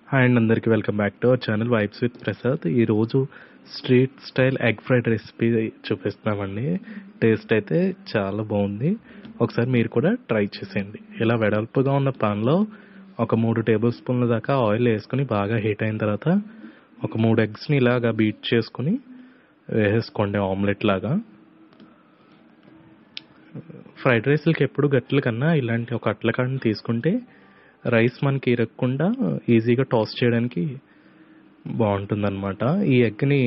Hi అండి, అందరికీ welcome back to our channel vibes with Prasad. ఈరోజు street style egg fried recipe చూపిస్తున్నామండి. Taste అయితే చాలా బాగుంది. ఒకసారి మీరు కూడా ట్రై చేసేయండి. ఇలా వెడల్పుగా ఉన్న పాన్లో ఒక 3 టేబుల్ స్పూన్ల దాకా ఆయిల్ వేసుకుని బాగా హీట్ అయిన తర్వాత ఒక 3 ఎగ్స్ని ఇలాగా బీట్ చేసుకుని వేసేసుకోండి ఆమ్లెట్ లాగా. ఫ్రైడ్ రైస్లకి ఎప్పుడు గట్ల కన్నా ఇలాంటి ఒక అట్లకాడని తీసుకుంటే రైస్ మనకి ఇరగకుండా ఈజీగా టాస్ చేయడానికి బాగుంటుందన్నమాట. ఈ ఎగ్ని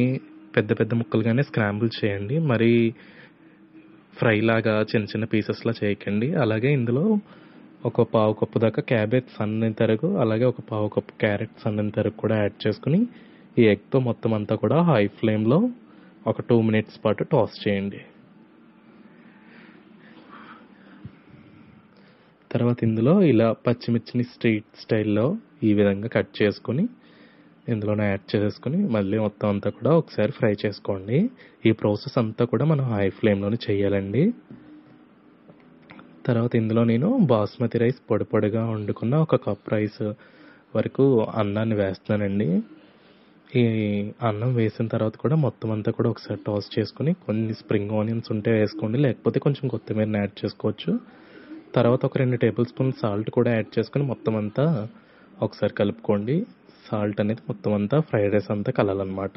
పెద్ద పెద్ద ముక్కలుగానే స్క్రాంబుల్ చేయండి, మరి ఫ్రై లాగా చిన్న చిన్న పీసెస్లా చేయకండి. అలాగే ఇందులో ఒక పావు కప్పు దాకా క్యాబేజ్ సన్నని తరుగు, అలాగే ఒక పావు కప్పు క్యారెట్ సన్నని తరుగు కూడా యాడ్ చేసుకుని ఈ ఎగ్తో మొత్తం అంతా కూడా హై ఫ్లేమ్లో ఒక 2 మినిట్స్ పాటు టాస్ చేయండి. తర్వాత ఇందులో ఇలా పచ్చిమిర్చిని స్ట్రీట్ స్టైల్లో ఈ విధంగా కట్ చేసుకుని ఇందులోనే యాడ్ చేసుకుని మళ్ళీ మొత్తం అంతా కూడా ఒకసారి ఫ్రై చేసుకోండి. ఈ ప్రాసెస్ అంతా కూడా మనం హై ఫ్లేమ్లోనే చేయాలండి. తర్వాత ఇందులో నేను బాస్మతి రైస్ పొడి పొడిగా వండుకున్న ఒక కప్ రైస్ వరకు అన్నాన్ని వేస్తున్నానండి. ఈ అన్నం వేసిన తర్వాత కూడా మొత్తం అంతా కూడా ఒకసారి టాస్ చేసుకుని కొన్ని స్ప్రింగ్ ఆనియన్స్ ఉంటే వేసుకోండి, లేకపోతే కొంచెం కొత్తిమీరని యాడ్ చేసుకోవచ్చు. తర్వాత ఒక 2 టేబుల్ స్పూన్ సాల్ట్ కూడా యాడ్ చేసుకుని మొత్తం అంతా ఒకసారి కలుపుకోండి. సాల్ట్ అనేది మొత్తం అంతా ఫ్రైడ్ రైస్ అంతా కలాలన్నమాట.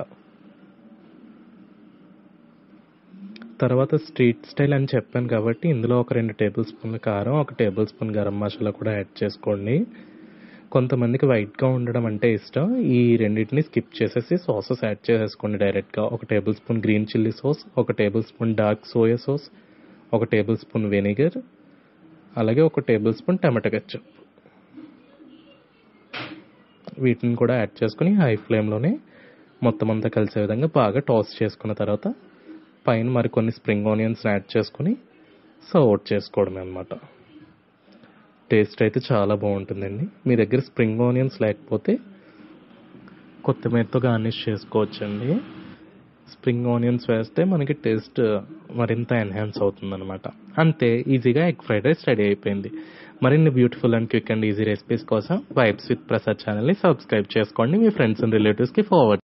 తర్వాత స్ట్రీట్ స్టైల్ అని చెప్పాను కాబట్టి ఇందులో ఒక 2 టేబుల్ స్పూన్ల కారం, 1 టేబుల్ స్పూన్ గరం మసాలా కూడా యాడ్ చేసుకోండి. కొంతమందికి వైట్గా ఉండడం అంటే ఇష్టం. ఈ రెండింటిని స్కిప్ చేసేసి సాసెస్ యాడ్ చేసేసుకోండి డైరెక్ట్గా. 1 table spoon green chilli sauce, 1 table spoon dark soya sauce, 1 table spoon vinegar, అలాగే 1 టేబుల్ స్పూన్ టమాటో కెచప్. వీటిని కూడా యాడ్ చేసుకుని హై ఫ్లేమ్లోనే మొత్తం అంతా కలిసే విధంగా బాగా టాస్ చేసుకున్న తర్వాత పైన మరికొన్ని స్ప్రింగ్ ఆనియన్స్ యాడ్ చేసుకుని సర్వ్ చేసుకోవడమే అన్నమాట. టేస్ట్ అయితే చాలా బాగుంటుందండి. మీ దగ్గర స్ప్రింగ్ ఆనియన్స్ లేకపోతే కొత్తిమీరతో గార్నిష్ చేసుకోవచ్చండి. స్ప్రింగ్ ఆనియన్స్ వేస్తే మనకి టేస్ట్ మరింత ఎన్హాన్స్ అవుతుందన్నమాట. అంతే, ఈజీగా ఎగ్ ఫ్రైడ్ రైస్ రెడీ అయిపోయింది. మరిన్ని beautiful and quick and easy recipes కోసం వైబ్స్ విత్ ప్రసాద్ ఛానల్ని సబ్స్క్రైబ్ చేసుకోండి. మీ ఫ్రెండ్స్ అండ్ రిలేటివ్స్కి ఫార్వర్డ్